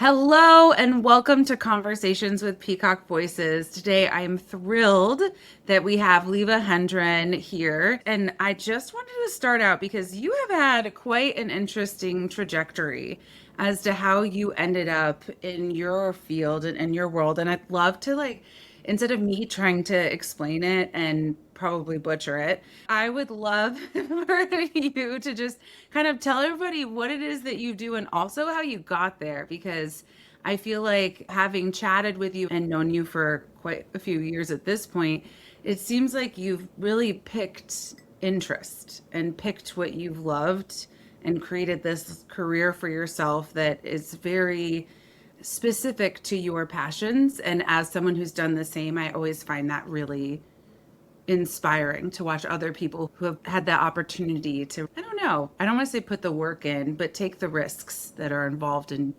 Hello and welcome to Conversations with Peacock Voices. Today I am thrilled that we have Lieve Hendren here. And I just wanted to start out because you have had quite an interesting trajectory as to how you ended up in your field and in your world. And I'd love to instead of me trying to explain it and probably butcher it, I would love for you to just kind of tell everybody what it is that you do and also how you got there, because I feel like having chatted with you and known you for quite a few years at this point, it seems like you've really picked interest and picked what you've loved and created this career for yourself that is very specific to your passions. And as someone who's done the same, I always find that really inspiring to watch other people who have had that opportunity to, I don't know, I don't want to say put the work in, but take the risks that are involved in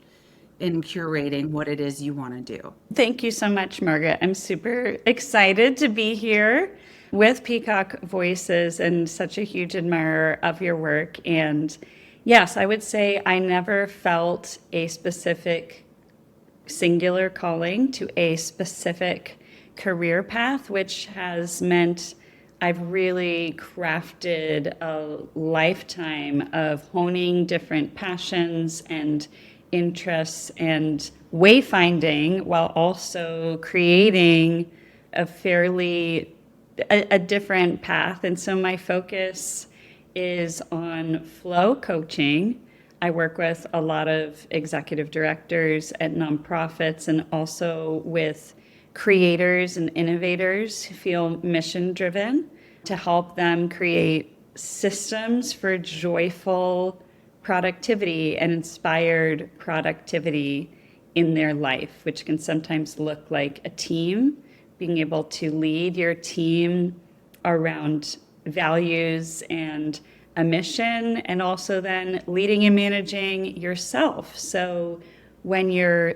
curating what it is you want to do. Thank you so much, Margaret. I'm super excited to be here with Peacock Voices and such a huge admirer of your work. And yes, I would say I never felt a specific singular calling to a specific career path, which has meant I've really crafted a lifetime of honing different passions and interests and wayfinding while also creating a different path. And so my focus is on flow coaching. I work with a lot of executive directors at nonprofits and also with creators and innovators who feel mission driven to help them create systems for joyful productivity and inspired productivity in their life, which can sometimes look like a team, being able to lead your team around values and a mission, and also then leading and managing yourself. So when you're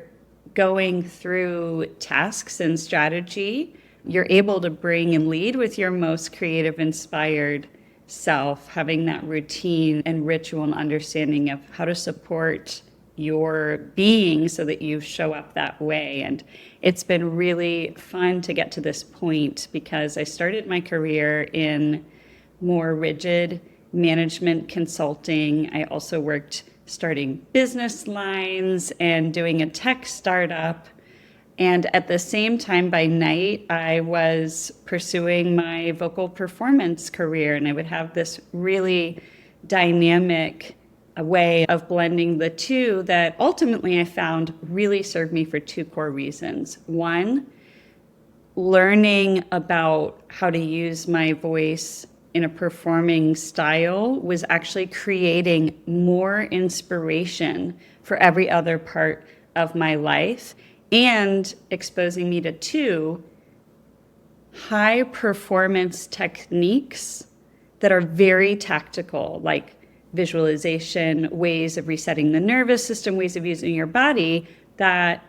going through tasks and strategy, you're able to bring and lead with your most creative, inspired self, having that routine and ritual and understanding of how to support your being so that you show up that way. And it's been really fun to get to this point because I started my career in more rigid management consulting. I also worked starting business lines and doing a tech startup. And at the same time, by night, I was pursuing my vocal performance career. And I would have this really dynamic way of blending the two that ultimately I found really served me for two core reasons. One, learning about how to use my voice in a performing style was actually creating more inspiration for every other part of my life and exposing me to two high performance techniques that are very tactical, like visualization, ways of resetting the nervous system, ways of using your body that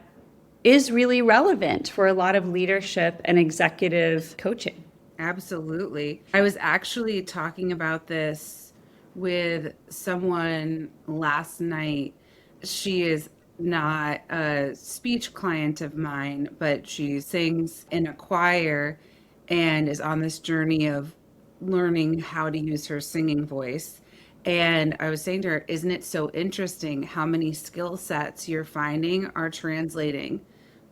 is really relevant for a lot of leadership and executive coaching. Absolutely. I was actually talking about this with someone last night. She is not a speech client of mine, but she sings in a choir and is on this journey of learning how to use her singing voice. And I was saying to her, isn't it so interesting how many skill sets you're finding are translating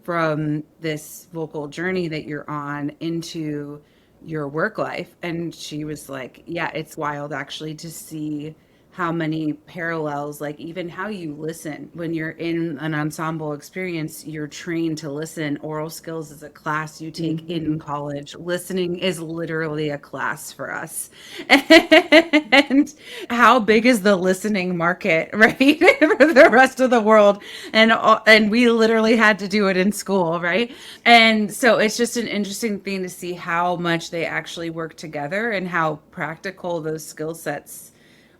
from this vocal journey that you're on into your work life? And she was like, yeah, it's wild actually to see how many parallels, like even how you listen when you're in an ensemble experience, you're trained to listen. Oral skills is a class you take in college. Listening is literally a class for us. And how big is the listening market, right? For the rest of the world. And we literally had to do it in school, right? And so it's just an interesting thing to see how much they actually work together and how practical those skill sets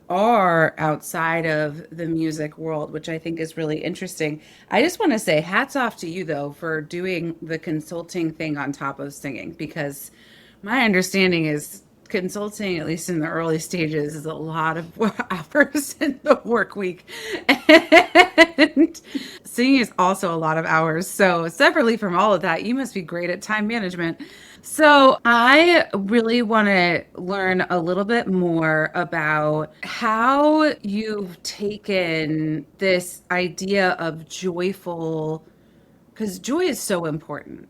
are outside of the music world, which I think is really interesting. I just want to say hats off to you, though, for doing the consulting thing on top of singing, because my understanding is consulting, at least in the early stages, is a lot of hours in the work week. And singing is also a lot of hours. So, separately from all of that, you must be great at time management. So, I really want to learn a little bit more about how you've taken this idea of joyful, because joy is so important.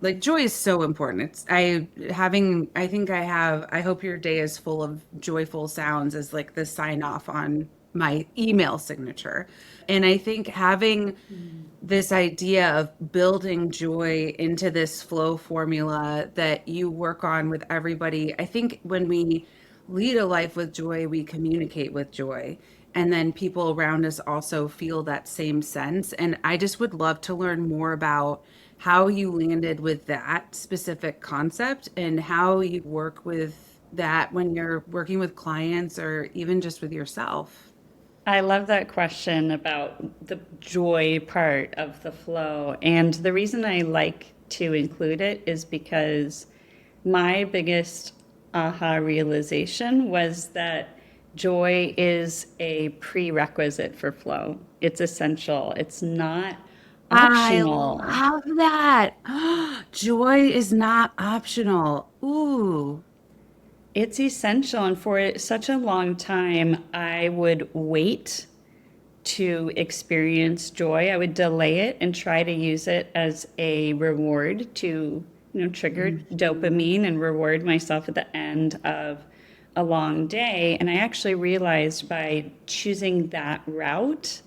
Like joy is so important. It's I think I hope your day is full of joyful sounds as like the sign off on my email signature. And I think having this idea of building joy into this flow formula that you work on with everybody, I think when we lead a life with joy, we communicate with joy. And then people around us also feel that same sense. And I just would love to learn more about how you landed with that specific concept and how you work with that when you're working with clients or even just with yourself. I love that question about the joy part of the flow. And the reason I like to include it is because my biggest aha realization was that joy is a prerequisite for flow. It's essential, it's not I optional. love that. Joy is not optional. Ooh. It's essential. And for such a long time, I would wait to experience joy. I would delay it and try to use it as a reward to, trigger Mhm. dopamine and reward myself at the end of a long day. And I actually realized by choosing that route,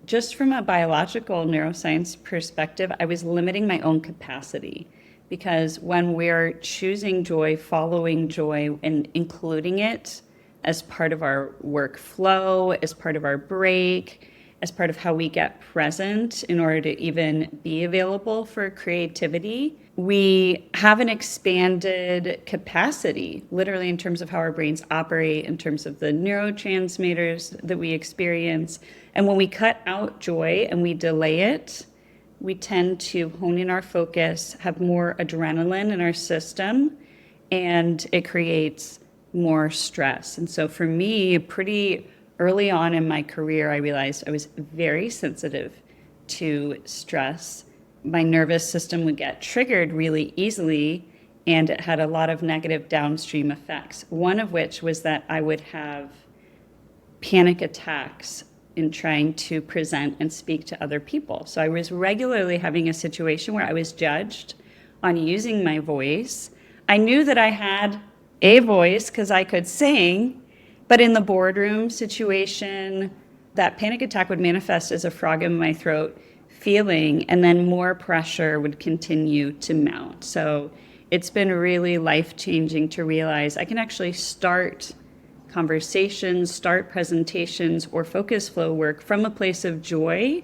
just from a biological neuroscience perspective, I was limiting my own capacity. Because when we're choosing joy, following joy, and including it as part of our workflow, as part of our break, as part of how we get present in order to even be available for creativity, we have an expanded capacity, literally in terms of how our brains operate, in terms of the neurotransmitters that we experience. And when we cut out joy and we delay it, we tend to hone in our focus, have more adrenaline in our system, and it creates more stress. And so for me, pretty early on in my career, I realized I was very sensitive to stress. My nervous system would get triggered really easily, and it had a lot of negative downstream effects. One of which was that I would have panic attacks in trying to present and speak to other people. So I was regularly having a situation where I was judged on using my voice. I knew that I had a voice because I could sing, but in the boardroom situation, that panic attack would manifest as a frog in my throat feeling, and then more pressure would continue to mount. So it's been really life-changing to realize I can actually start conversations, start presentations, or focus flow work from a place of joy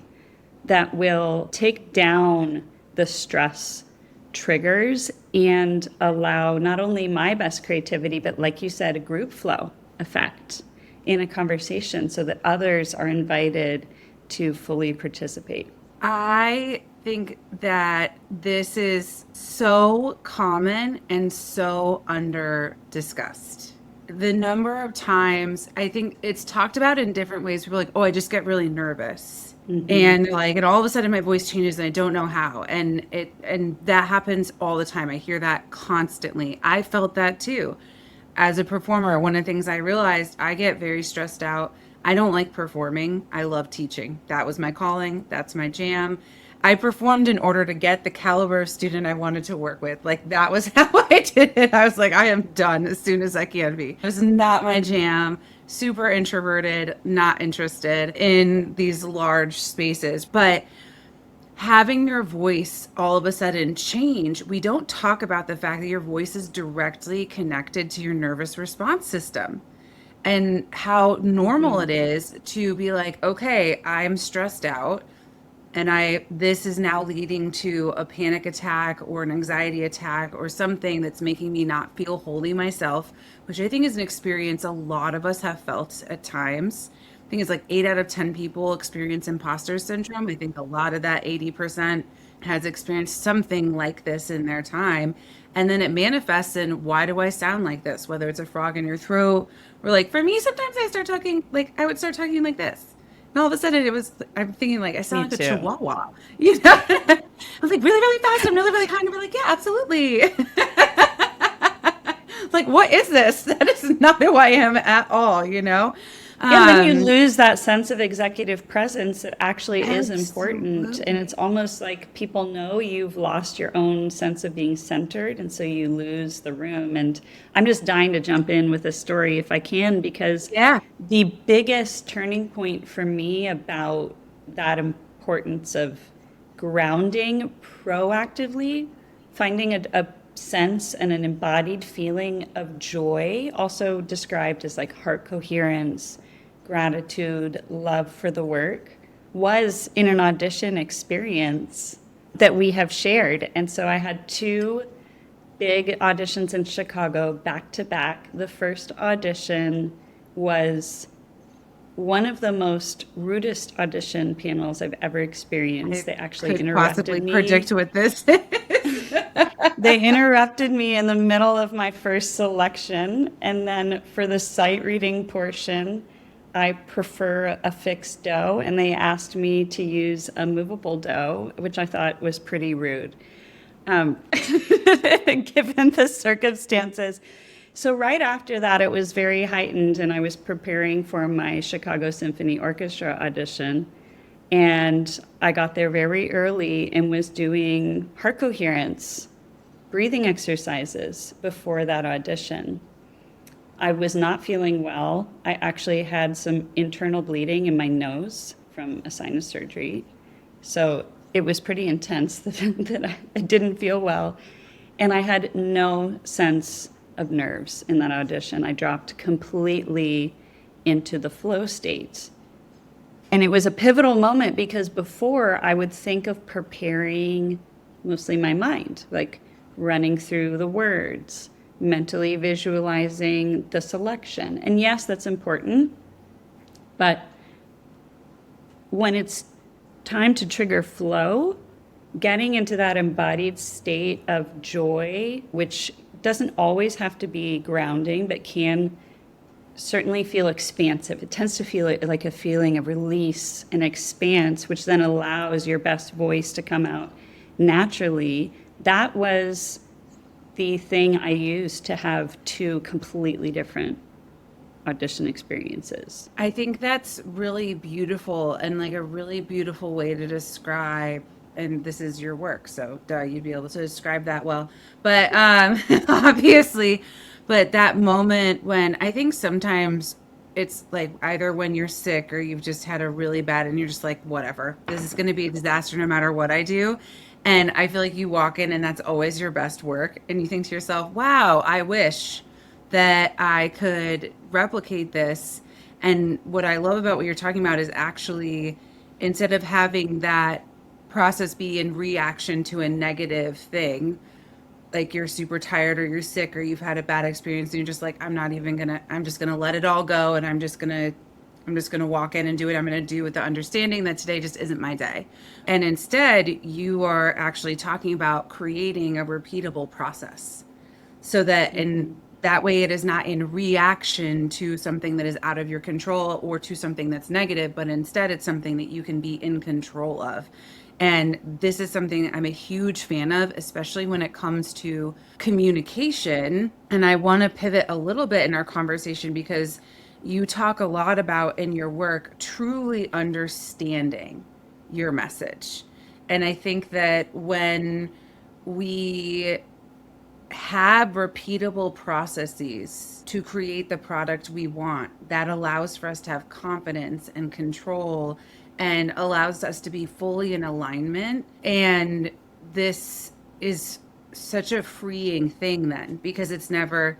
that will take down the stress triggers and allow not only my best creativity, but like you said, a group flow effect in a conversation so that others are invited to fully participate. I think that this is so common and so under discussed. The number of times I think it's talked about in different ways. People are like, oh, I just get really nervous. Hmm. And like, and all of a sudden my voice changes and I don't know how. And that happens all the time. I hear that constantly. I felt that too. As a performer, one of the things I realized, I get very stressed out. I don't like performing. I love teaching. That was my calling. That's my jam. I performed in order to get the caliber of student I wanted to work with. Like that was how I did it. I was like, I am done as soon as I can be. It was not my jam. Super introverted, not interested in these large spaces. But having your voice all of a sudden change, we don't talk about the fact that your voice is directly connected to your nervous response system and how normal it is to be like, okay, I'm stressed out and I this is now leading to a panic attack or an anxiety attack or something that's making me not feel wholly myself, which I think is an experience a lot of us have felt at times. I think it's like 8 out of 10 people experience imposter syndrome. I think a lot of that 80% has experienced something like this in their time. And then it manifests in, why do I sound like this? Whether it's a frog in your throat, or like for me, sometimes I would start talking like this. And all of a sudden I'm thinking like, I Me sound like a too. chihuahua. I was like really, really fast. I'm really, really kind of like, yeah, absolutely. Like, what is this? That is not who I am at all. Yeah, when you Um, lose that sense of executive presence, it actually is important. And it's Absolutely. almost like people know you've lost your own sense of being centered. And so you lose the room. And I'm just dying to jump in with a story if I can, because Yeah. the biggest turning point for me about that importance of grounding proactively, finding a sense and an embodied feeling of joy, also described as like heart coherence, gratitude, love for the work, was in an audition experience that we have shared. And so I had two big auditions in Chicago back to back. The first audition was one of the most rudest audition panels I've ever experienced. I They actually could possibly interrupted me. predict what this is. They interrupted me in the middle of my first selection. And then for the sight reading portion, I prefer a fixed dough, and they asked me to use a movable dough, which I thought was pretty rude, given the circumstances. So right after that, it was very heightened, and I was preparing for my Chicago Symphony Orchestra audition. And I got there very early and was doing heart coherence breathing exercises before that audition. I was not feeling well. I actually had some internal bleeding in my nose from a sinus surgery. So it was pretty intense that I didn't feel well. And I had no sense of nerves in that audition. I dropped completely into the flow state. And it was a pivotal moment because before I would think of preparing mostly my mind, like running through the words, mentally visualizing the selection. And yes, that's important. But when it's time to trigger flow, getting into that embodied state of joy, which doesn't always have to be grounding, but can certainly feel expansive. It tends to feel like a feeling of release and expanse, which then allows your best voice to come out naturally. That was the thing I used to have two completely different audition experiences. I think that's really beautiful and like a really beautiful way to describe, and this is your work, so duh, you'd be able to describe that well. But obviously, but that moment when I think sometimes it's like either when you're sick or you've just had a really bad and you're just like, whatever, this is going to be a disaster no matter what I do. And I feel like you walk in and that's always your best work. And you think to yourself, wow, I wish that I could replicate this. And what I love about what you're talking about is actually instead of having that process be in reaction to a negative thing, like you're super tired or you're sick or you've had a bad experience and you're just like, I'm just gonna let it all go and I'm just gonna walk in and do it. I'm gonna do with the understanding that today just isn't my day. And instead, you are actually talking about creating a repeatable process so that in that way it is not in reaction to something that is out of your control or to something that's negative, but instead it's something that you can be in control of. And this is something I'm a huge fan of, especially when it comes to communication. And I want to pivot a little bit in our conversation because you talk a lot about in your work truly understanding your message. And I think that when we have repeatable processes to create the product we want, that allows for us to have confidence and control and allows us to be fully in alignment. And this is such a freeing thing then because it's never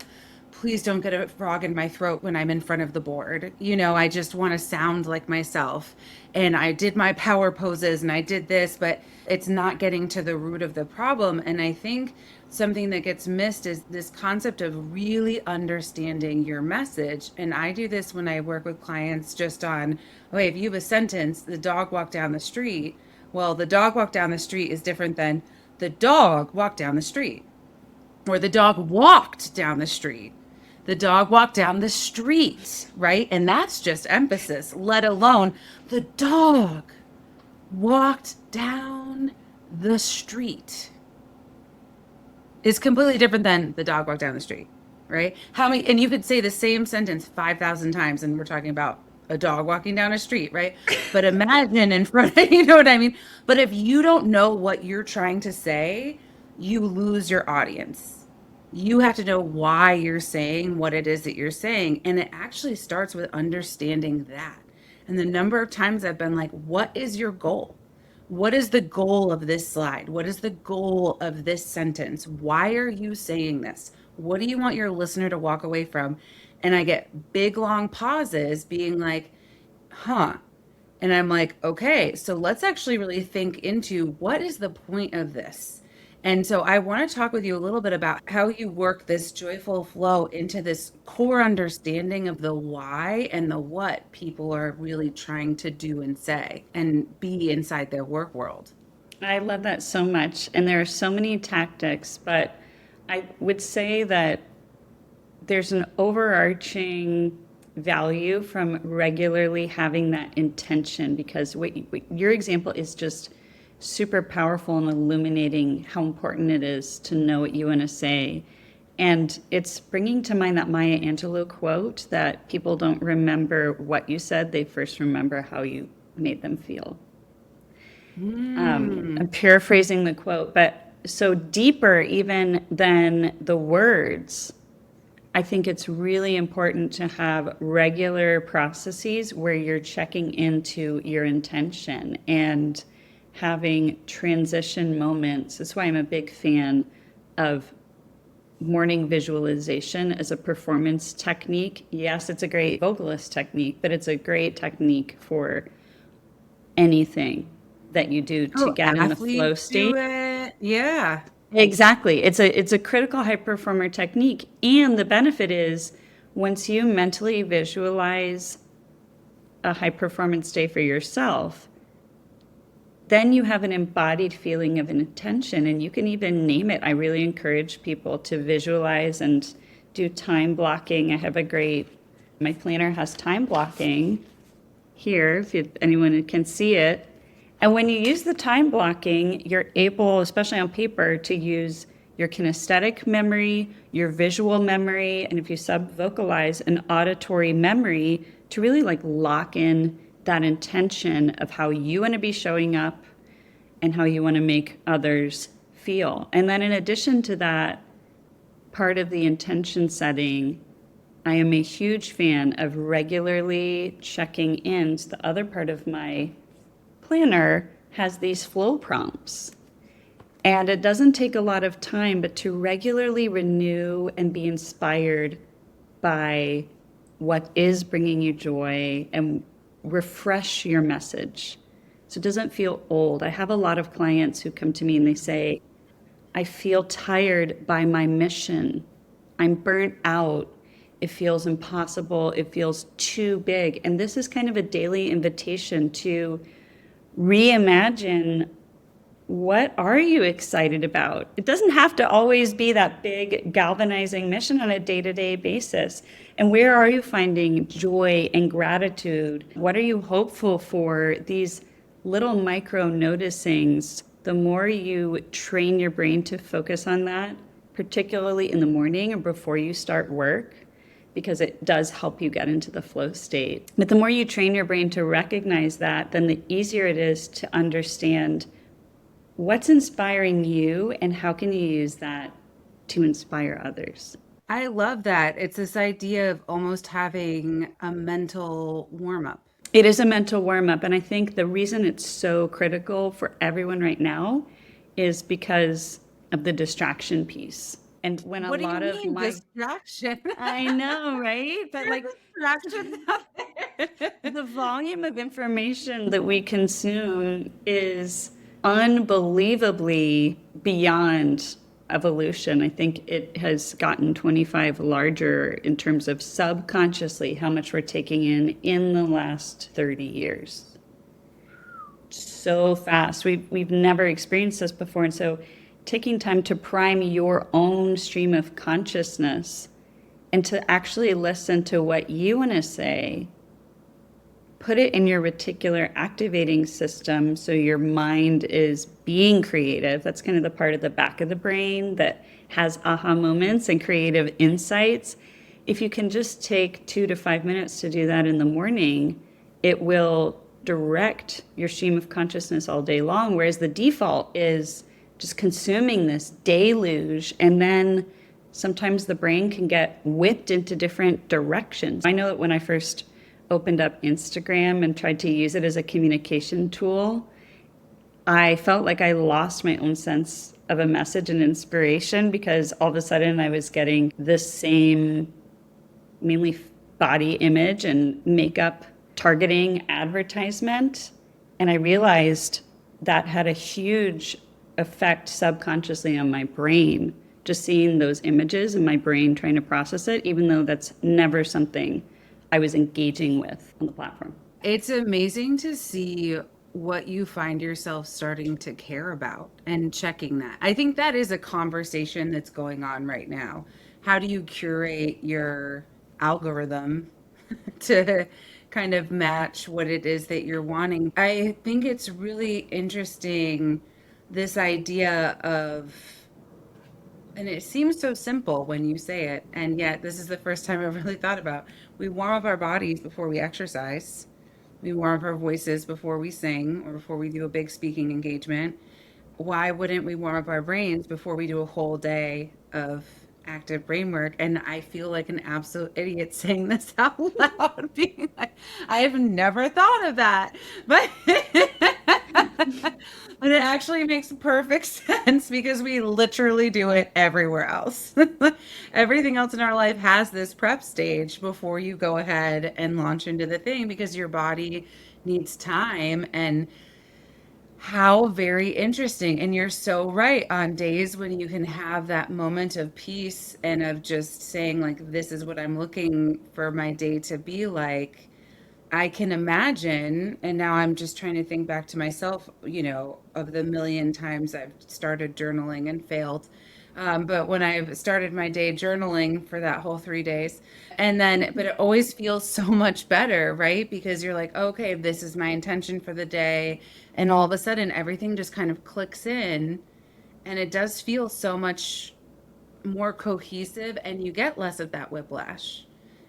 please don't get a frog in my throat when I'm in front of the board. I just want to sound like myself. And I did my power poses and I did this, but it's not getting to the root of the problem. And I think something that gets missed is this concept of really understanding your message. And I do this when I work with clients just on, okay, if you have a sentence, the dog walked down the street. Well, the dog walked down the street is different than the dog walked down the street, or the dog walked down the street. The dog walked down the street, right? And that's just emphasis, let alone the dog walked down the street is completely different than the dog walked down the street, right? How many, and you could say the same sentence 5,000 times and we're talking about a dog walking down a street, right? But imagine in front of, you know what I mean? But if you don't know what you're trying to say, you lose your audience. You have to know why you're saying what it is that you're saying. And it actually starts with understanding that. And the number of times I've been like, what is your goal? What is the goal of this slide? What is the goal of this sentence? Why are you saying this? What do you want your listener to walk away from? And I get big, long pauses being like, huh. And I'm like, okay, so let's actually really think into what is the point of this? And so I want to talk with you a little bit about how you work this joyful flow into this core understanding of the why and the what people are really trying to do and say and be inside their work world. I love that so much. And there are so many tactics, but I would say that there's an overarching value from regularly having that intention, because your example is just super powerful and illuminating how important it is to know what you want to say. And it's bringing to mind that Maya Angelou quote that people don't remember what you said, they first remember how you made them feel. I'm paraphrasing the quote, but so deeper even than the words, I think it's really important to have regular processes where you're checking into your intention and having transition moments. That's why I'm a big fan of morning visualization as a performance technique. Yes, it's a great vocalist technique, but it's a great technique for anything that you do to get in the flow Athletes do state. it. Yeah. Exactly. It's a critical high performer technique. And the benefit is once you mentally visualize a high performance day for yourself, then you have an embodied feeling of an intention, and you can even name it. I really encourage people to visualize and do time blocking. My planner has time blocking here, if anyone can see it. And when you use the time blocking, you're able, especially on paper, to use your kinesthetic memory, your visual memory, and if you sub-vocalize, an auditory memory to really lock in that intention of how you want to be showing up and how you want to make others feel. And then in addition to that, part of the intention setting, I am a huge fan of regularly checking in. So the other part of my planner has these flow prompts. And it doesn't take a lot of time, but to regularly renew and be inspired by what is bringing you joy and refresh your message so it doesn't feel old. I have a lot of clients who come to me and they say, I feel tired by my mission. I'm burnt out. It feels impossible. It feels too big. And this is kind of a daily invitation to reimagine, what are you excited about? It doesn't have to always be that big galvanizing mission on a day-to-day basis. And where are you finding joy and gratitude? What are you hopeful for? These little micro noticings, the more you train your brain to focus on that, particularly in the morning or before you start work, because it does help you get into the flow state. But the more you train your brain to recognize that, then the easier it is to understand what's inspiring you and how can you use that to inspire others. I love that. It's this idea of almost having a mental warm up. It is a mental warm-up, and I think the reason it's so critical for everyone right now is because of the distraction piece. And when a What do you lot of mean my, distraction? I know, right? But There's like distractions out there. the volume of information that we consume is unbelievably beyond evolution. I think it has gotten 25 larger in terms of subconsciously how much we're taking in the last 30 years. So fast. We've never experienced this before. And so taking time to prime your own stream of consciousness and to actually listen to what you want to say, put it in your reticular activating system so your mind is being creative. That's kind of the part of the back of the brain that has aha moments and creative insights. If you can just take 2 to 5 minutes to do that in the morning, it will direct your stream of consciousness all day long, whereas the default is just consuming this deluge, and then sometimes the brain can get whipped into different directions. I know that when I first opened up Instagram and tried to use it as a communication tool, I felt like I lost my own sense of a message and inspiration because all of a sudden I was getting this same mainly body image and makeup targeting advertisement. And I realized that had a huge effect subconsciously on my brain, just seeing those images in my brain trying to process it, even though that's never something I was engaging with on the platform. It's amazing to see what you find yourself starting to care about and checking that. I think that is a conversation that's going on right now. How do you curate your algorithm to kind of match what it is that you're wanting? I think it's really interesting, this idea of, and it seems so simple when you say it, and yet this is the first time I've really thought about. We warm up our bodies before we exercise. We warm up our voices before we sing or before we do a big speaking engagement. Why wouldn't we warm up our brains before we do a whole day of active brain work? And I feel like an absolute idiot saying this out loud, being like, I have never thought of that. But but it actually makes perfect sense because we literally do it everywhere else. Everything else in our life has this prep stage before you go ahead and launch into the thing because your body needs time. And how very interesting. And you're so right. On days when you can have that moment of peace and of just saying, like, this is what I'm looking for my day to be like, I can imagine. And now I'm just trying to think back to myself, of the million times I've started journaling and failed. But when I started my day journaling for that whole 3 days, but it always feels so much better, right? Because you're like, okay, this is my intention for the day. And all of a sudden, everything just kind of clicks in. And it does feel so much more cohesive, and you get less of that whiplash.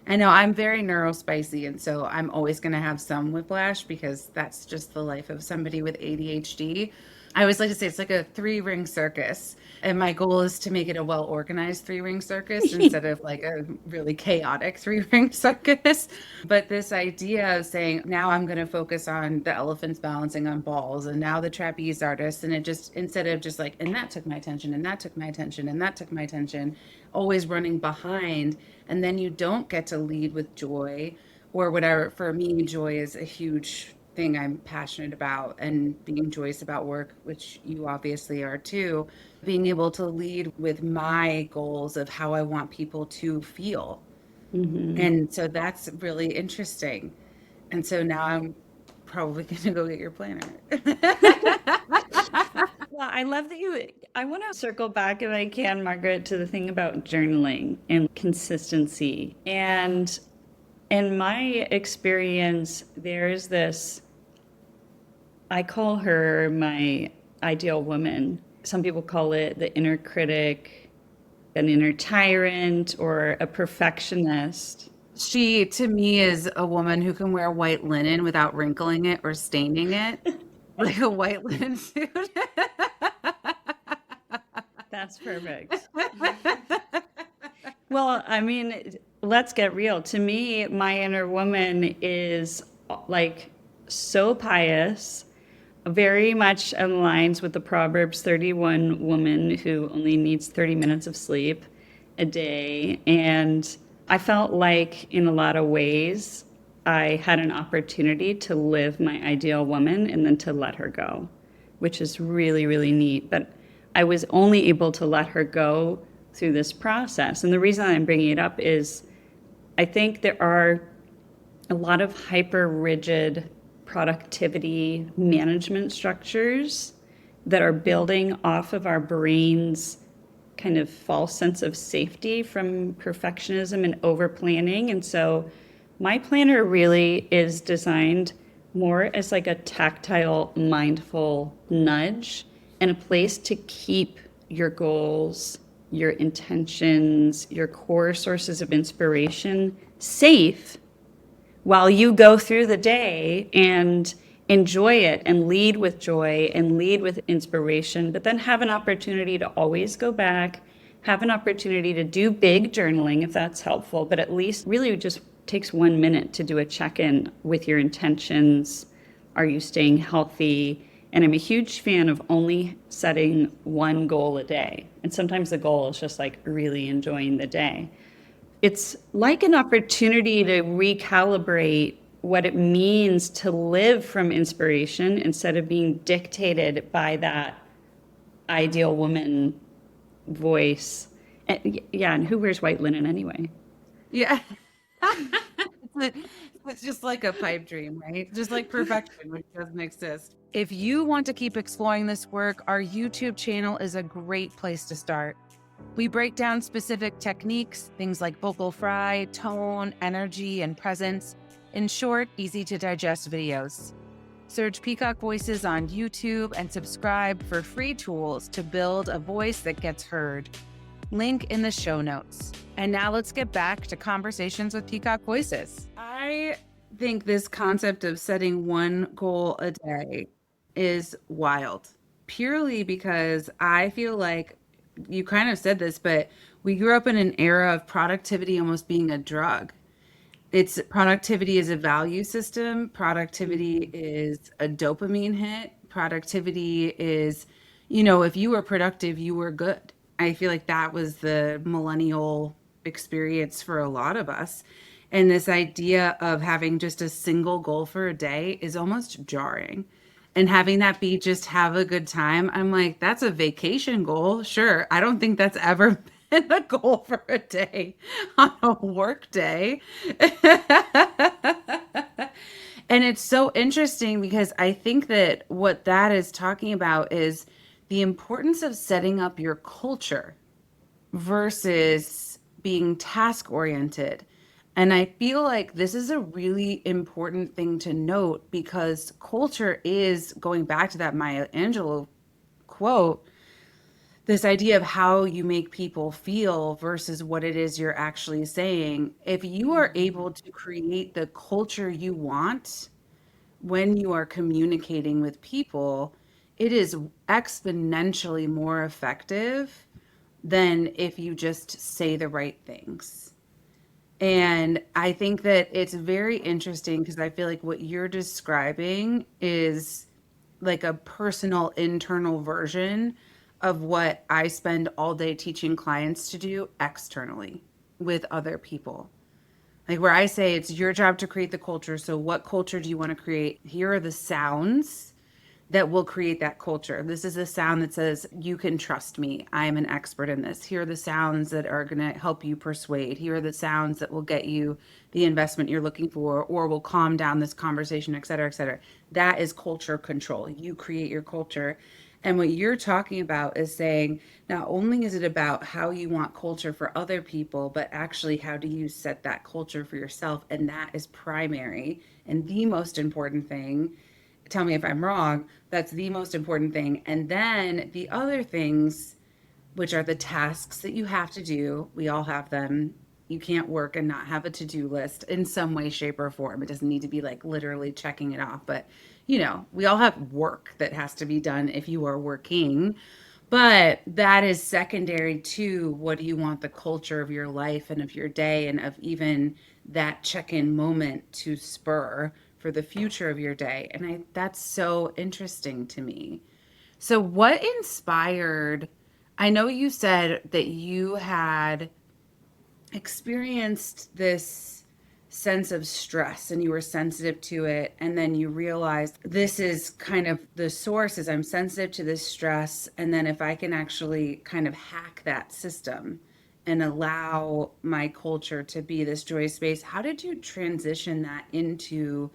I know I'm very neurospicy, and so I'm always going to have some whiplash because that's just the life of somebody with ADHD. I always like to say it's like a three-ring circus, and my goal is to make it a well-organized three-ring circus instead of like a really chaotic three-ring circus. But this idea of saying, now I'm going to focus on the elephants balancing on balls, and now the trapeze artist, and it just, instead of just like, and that took my attention, and that took my attention, and that took my attention, always running behind, and then you don't get to lead with joy or whatever. For me, joy is a huge thing I'm passionate about, and being joyous about work, which you obviously are too. Being able to lead with my goals of how I want people to feel. And so that's really interesting. And so now I'm probably going to go get your planner. Well, I love that I want to circle back if I can, Margaret, to the thing about journaling and consistency. And in my experience, there's this, I call her my ideal woman. Some people call it the inner critic, an inner tyrant, or a perfectionist. She, to me, is a woman who can wear white linen without wrinkling it or staining it, like a white linen suit. That's perfect. Well, I mean, let's get real. To me, my inner woman is like so pious, very much aligns with the Proverbs 31 woman who only needs 30 minutes of sleep a day. And I felt like, in a lot of ways, I had an opportunity to live my ideal woman and then to let her go, which is really, really neat. But I was only able to let her go through this process. And the reason I'm bringing it up is I think there are a lot of hyper rigid productivity management structures that are building off of our brain's kind of false sense of safety from perfectionism and over planning. And so my planner really is designed more as like a tactile, mindful nudge and a place to keep your goals, your intentions, your core sources of inspiration safe while you go through the day and enjoy it and lead with joy and lead with inspiration, but then have an opportunity to always go back, have an opportunity to do big journaling if that's helpful, but at least really just takes 1 minute to do a check-in with your intentions. Are you staying healthy? And I'm a huge fan of only setting one goal a day. And sometimes the goal is just like really enjoying the day. It's like an opportunity to recalibrate what it means to live from inspiration instead of being dictated by that ideal woman voice. Yeah, and who wears white linen anyway? Yeah. It's just like a pipe dream, right? Just like perfection, which doesn't exist. If you want to keep exploring this work, our YouTube channel is a great place to start. We break down specific techniques, things like vocal fry, tone, energy, and presence. In short, easy to digest videos. Search Peacock Voices on YouTube and subscribe for free tools to build a voice that gets heard. Link in the show notes. And now let's get back to conversations with Peacock Voices. I think this concept of setting one goal a day is wild, purely because I feel like you kind of said this, but we grew up in an era of productivity almost being a drug. It's productivity is a value system. Productivity is a dopamine hit. Productivity is, if you were productive, you were good. I feel like that was the millennial experience for a lot of us. And this idea of having just a single goal for a day is almost jarring. And having that be just have a good time, I'm like, that's a vacation goal. Sure. I don't think that's ever been a goal for a day on a work day. And it's so interesting because I think that what that is talking about is the importance of setting up your culture versus being task oriented. And I feel like this is a really important thing to note because culture is going back to that Maya Angelou quote, this idea of how you make people feel versus what it is you're actually saying. If you are able to create the culture you want when you are communicating with people, it is exponentially more effective than if you just say the right things. And I think that it's very interesting because I feel like what you're describing is like a personal internal version of what I spend all day teaching clients to do externally with other people. Like where I say it's your job to create the culture. So, what culture do you want to create? Here are the sounds that will create that culture. This is a sound that says, you can trust me. I'm an expert in this. Here are the sounds that are going to help you persuade. Here are the sounds that will get you the investment you're looking for or will calm down this conversation, et cetera, et cetera. That is culture control. You create your culture. And what you're talking about is saying, not only is it about how you want culture for other people, but actually how do you set that culture for yourself? And that is primary and the most important thing. Tell me if I'm wrong, that's the most important thing. And then the other things, which are the tasks that you have to do, we all have them. You can't work and not have a to-do list in some way, shape, or form. It doesn't need to be like literally checking it off, but we all have work that has to be done if you are working. But that is secondary to what do you want the culture of your life and of your day and of even that check-in moment to spur for the future of your day. And that's so interesting to me. So what inspired, I know you said that you had experienced this sense of stress and you were sensitive to it, and then you realized this is kind of the source is I'm sensitive to this stress, and then if I can actually kind of hack that system and allow my culture to be this joy space, how did you transition that into,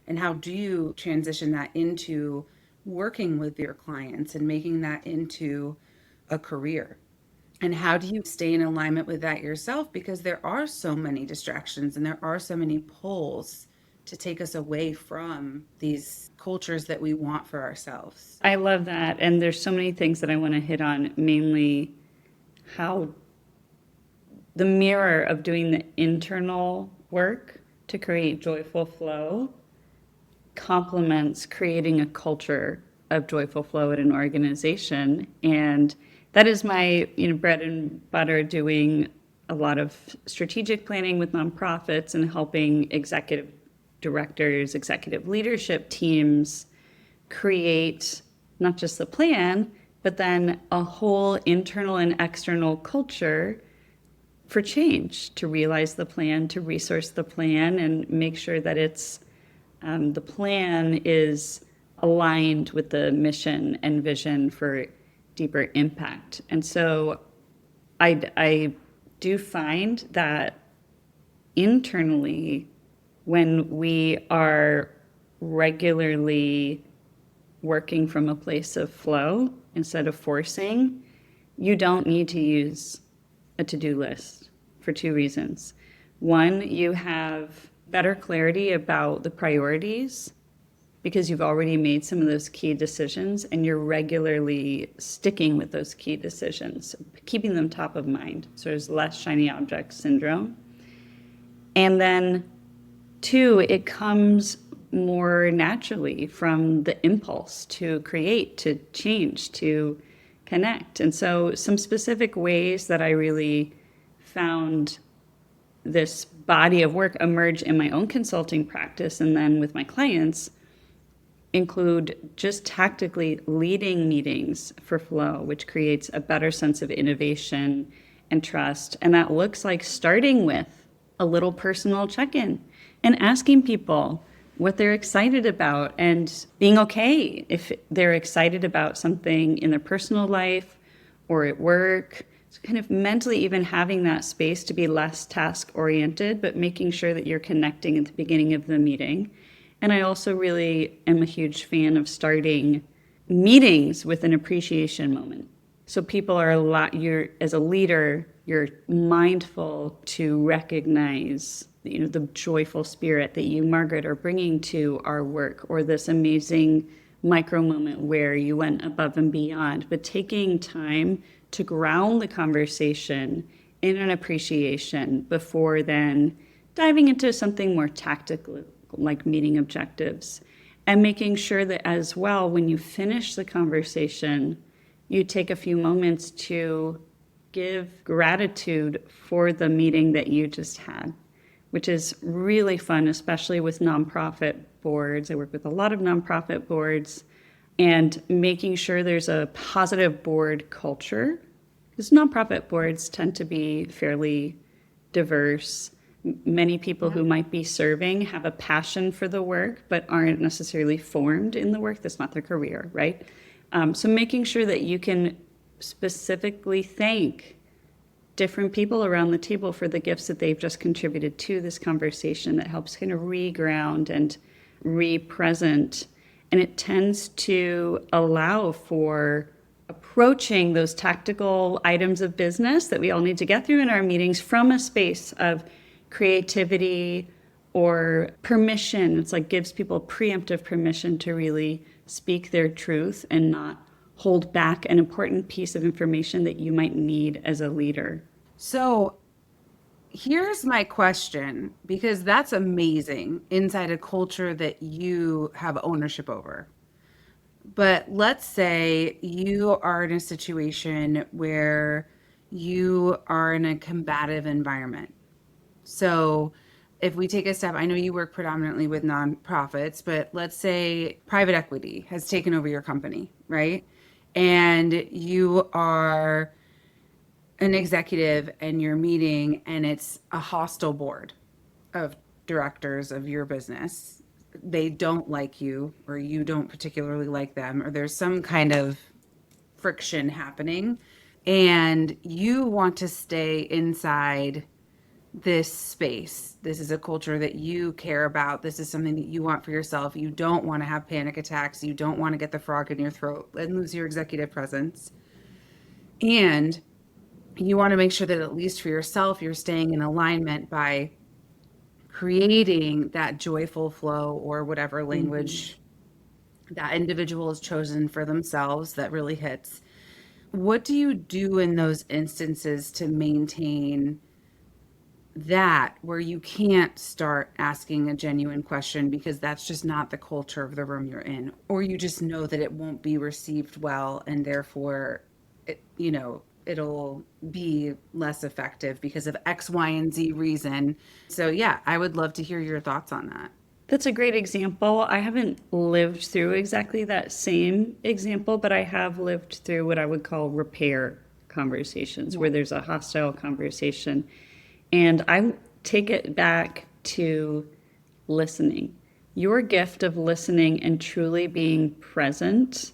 and how do you transition that into working with your clients and making that into a career? And how do you stay in alignment with that yourself? Because there are so many distractions and there are so many pulls to take us away from these cultures that we want for ourselves. I love that. And there's so many things that I want to hit on, mainly how the mirror of doing the internal work to create joyful flow complements creating a culture of joyful flow at an organization. And that is my bread and butter, doing a lot of strategic planning with nonprofits and helping executive directors, executive leadership teams create not just the plan, but then a whole internal and external culture for change, to realize the plan, to resource the plan, and make sure that it's the plan is aligned with the mission and vision for deeper impact. And so I do find that internally, when we are regularly working from a place of flow instead of forcing, you don't need to use a to-do list for two reasons. One, you have better clarity about the priorities because you've already made some of those key decisions and you're regularly sticking with those key decisions, keeping them top of mind. So there's less shiny object syndrome. And then two, it comes more naturally from the impulse to create, to change, to connect. And so some specific ways that I really found this body of work emerge in my own consulting practice and then with my clients include just tactically leading meetings for flow, which creates a better sense of innovation and trust. And that looks like starting with a little personal check-in and asking people what they're excited about and being okay if they're excited about something in their personal life or at work. So kind of mentally even having that space to be less task-oriented, but making sure that you're connecting at the beginning of the meeting. And I also really am a huge fan of starting meetings with an appreciation moment. So people are as a leader, you're mindful to recognize, the joyful spirit that you, Margaret, are bringing to our work, or this amazing micro moment where you went above and beyond, but taking time to ground the conversation in an appreciation before then diving into something more tactical, like meeting objectives, and making sure that as well, when you finish the conversation, you take a few moments to give gratitude for the meeting that you just had, which is really fun, especially with nonprofit boards. I work with a lot of nonprofit boards, and making sure there's a positive board culture, because nonprofit boards tend to be fairly diverse. Many people who might be serving have a passion for the work, but aren't necessarily formed in the work. That's not their career, right? So making sure that you can specifically thank different people around the table for the gifts that they've just contributed to this conversation, that helps kind of re-ground and re-present. And it tends to allow for approaching those tactical items of business that we all need to get through in our meetings from a space of creativity or permission. It's like gives people preemptive permission to really speak their truth and not hold back an important piece of information that you might need as a leader. So here's my question, because that's amazing inside a culture that you have ownership over. But let's say you are in a situation where you are in a combative environment. So if we take a step, I know you work predominantly with nonprofits, but let's say private equity has taken over your company, right? And you are an executive and you're meeting and it's a hostile board of directors of your business. They don't like you or you don't particularly like them or there's some kind of friction happening and you want to stay inside this space. This is a culture that you care about. This is something that you want for yourself. You don't want to have panic attacks. You don't want to get the frog in your throat and lose your executive presence. And you want to make sure that at least for yourself, you're staying in alignment by creating that joyful flow or whatever Mhm. language that individual has chosen for themselves that really hits. What do you do in those instances to maintain that where you can't start asking a genuine question because that's just not the culture of the room you're in, or you just know that it won't be received well and therefore it'll be less effective because of X, Y, and Z reason. So yeah, I would love to hear your thoughts on that. That's a great example. I haven't lived through exactly that same example, but I have lived through what I would call repair conversations Yeah. where there's a hostile conversation. And I take it back to listening. Your gift of listening and truly being present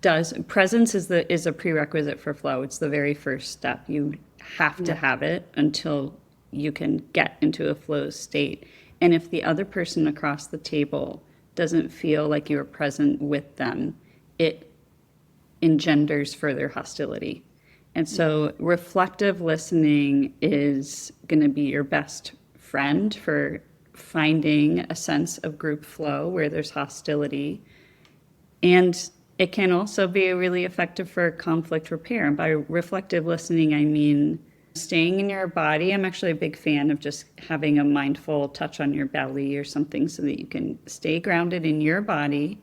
does presence is a prerequisite for flow. It's the very first step. You have to Yeah. have it until you can get into a flow state. And if the other person across the table doesn't feel like you're present with them, it engenders further hostility. And so reflective listening is going to be your best friend for finding a sense of group flow where there's hostility. And it can also be really effective for conflict repair. And by reflective listening, I mean staying in your body. I'm actually a big fan of just having a mindful touch on your belly or something so that you can stay grounded in your body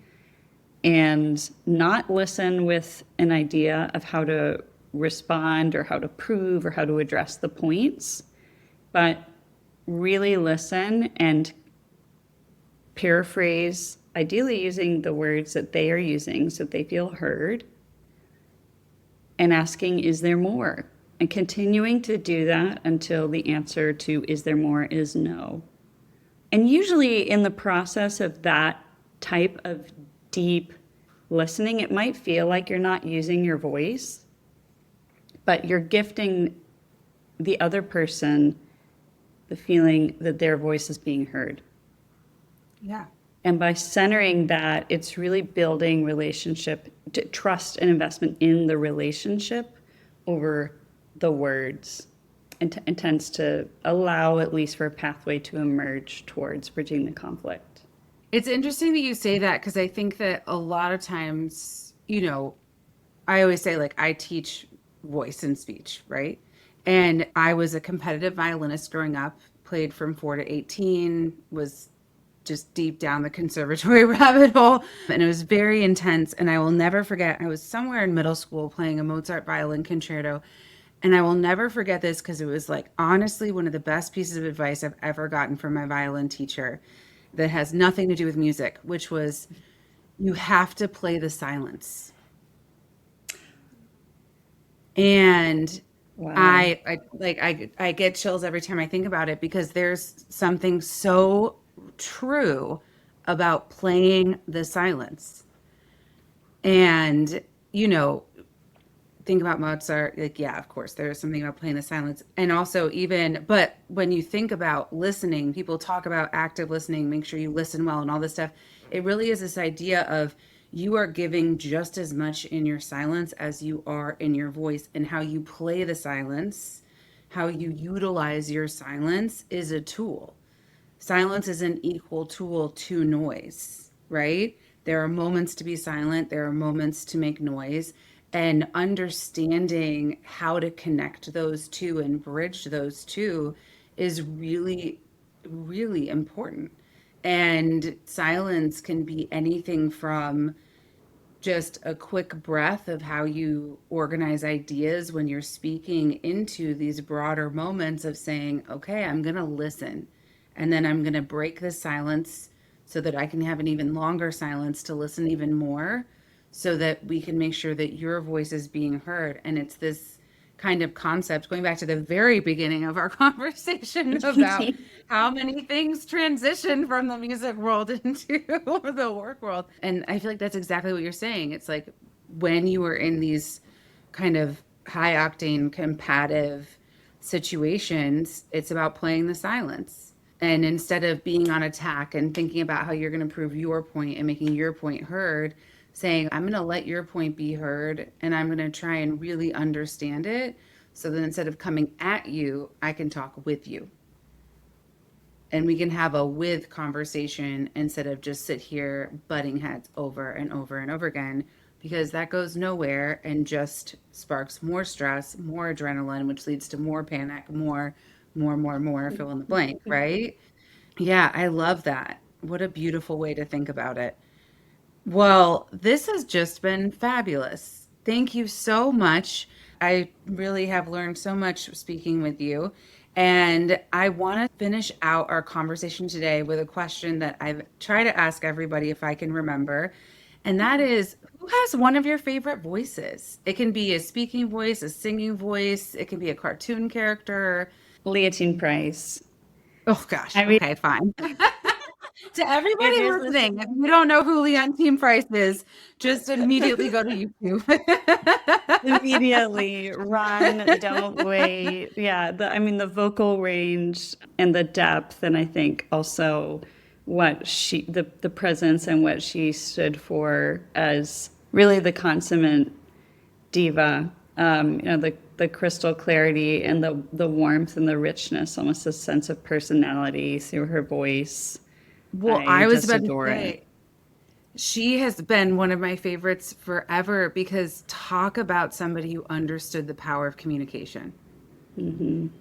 and not listen with an idea of how to respond or how to prove or how to address the points, but really listen and paraphrase, ideally using the words that they are using so that they feel heard, and asking, is there more? And continuing to do that until the answer to is there more is no. And usually in the process of that type of deep listening, it might feel like you're not using your voice, but you're gifting the other person the feeling that their voice is being heard. Yeah. And by centering that, it's really building relationship, trust and investment in the relationship over the words, and tends to allow at least for a pathway to emerge towards bridging the conflict. It's interesting that you say that because I think that a lot of times, I always say like I teach voice and speech, right? And I was a competitive violinist growing up, played from 4 to 18, was just deep down the conservatory rabbit hole. And it was very intense. And I will never forget, I was somewhere in middle school playing a Mozart violin concerto. And I will never forget this because it was like honestly one of the best pieces of advice I've ever gotten from my violin teacher that has nothing to do with music, which was you have to play the silence. And Wow. I get chills every time I think about it because there's something so true about playing the silence. And, you know, think about Mozart, like, yeah, of course, there's something about playing the silence. And also, even, but when you think about listening, people talk about active listening, make sure you listen well, and all this stuff. It really is this idea of you are giving just as much in your silence as you are in your voice, and how you play the silence, how you utilize your silence is a tool. Silence is an equal tool to noise, right? There are moments to be silent, there are moments to make noise, and understanding how to connect those two and bridge those two is really, really important. And silence can be anything from just a quick breath of how you organize ideas when you're speaking into these broader moments of saying, okay, I'm going to listen And then I'm going to break the silence so that I can have an even longer silence to listen even more so that we can make sure that your voice is being heard. And it's this kind of concept going back to the very beginning of our conversation about how many things transition from the music world into the work world. And I feel like that's exactly what you're saying. It's like when you are in these kind of high octane combative situations, it's about playing the silence. And instead of being on attack and thinking about how you're going to prove your point and making your point heard, saying, I'm going to let your point be heard and I'm going to try and really understand it. So that instead of coming at you, I can talk with you. And we can have a with conversation instead of just sit here butting heads over and over and over again, because that goes nowhere and just sparks more stress, more adrenaline, which leads to more panic, more, fill in the blank, right? Yeah, I love that. What a beautiful way to think about it. Well, this has just been fabulous. Thank you so much. I really have learned so much speaking with you. And I want to finish out our conversation today with a question that I try to ask everybody if I can remember. And that is, who has one of your favorite voices? It can be a speaking voice, a singing voice, it can be a cartoon character. Leotine Price. Oh gosh, I mean, okay, fine. To it everybody is listening, if you don't know who Leon Team Price is, just immediately go to YouTube. immediately run, don't wait. Yeah, I mean, the vocal range and the depth, and I think also the presence and what she stood for as really the consummate diva. The crystal clarity and the warmth and the richness, almost a sense of personality through her voice. Well, I I was just about to adore it. say, she has been one of my favorites forever because talk about somebody who understood the power of communication.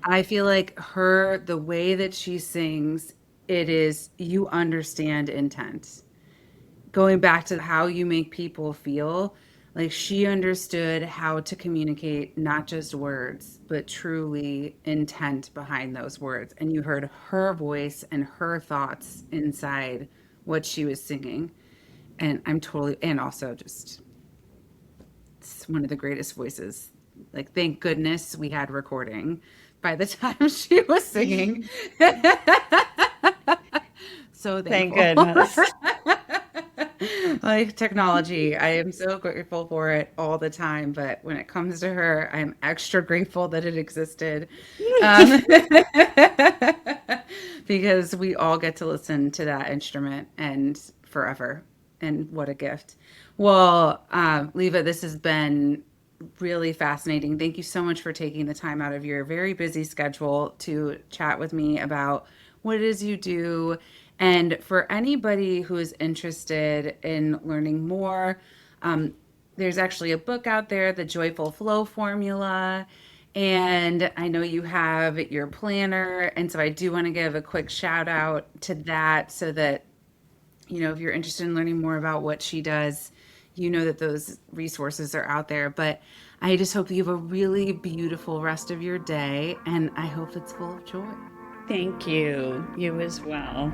I feel like the way that she sings, it is, you understand intent. Going back to how you make people feel, like she understood how to communicate not just words, but truly intent behind those words. And you heard her voice and her thoughts inside what she was singing. And and also just, it's one of the greatest voices. Like, thank goodness we had recording by the time she was singing. So Thank thankful. goodness. Like technology, I am so grateful for it all the time. But when it comes to her, I'm extra grateful that it existed. Um, because we all get to listen to that instrument and forever. And what a gift. Well, Leva, this has been really fascinating. Thank you so much for taking the time out of your very busy schedule to chat with me about what it is you do. And for anybody who is interested in learning more, there's actually a book out there, The Joyful Flow Formula. And I know you have your planner. And so I do want to give a quick shout out to that so that, if you're interested in learning more about what she does, you know that those resources are out there. But I just hope you have a really beautiful rest of your day, and I hope it's full of joy. Thank you. You as well.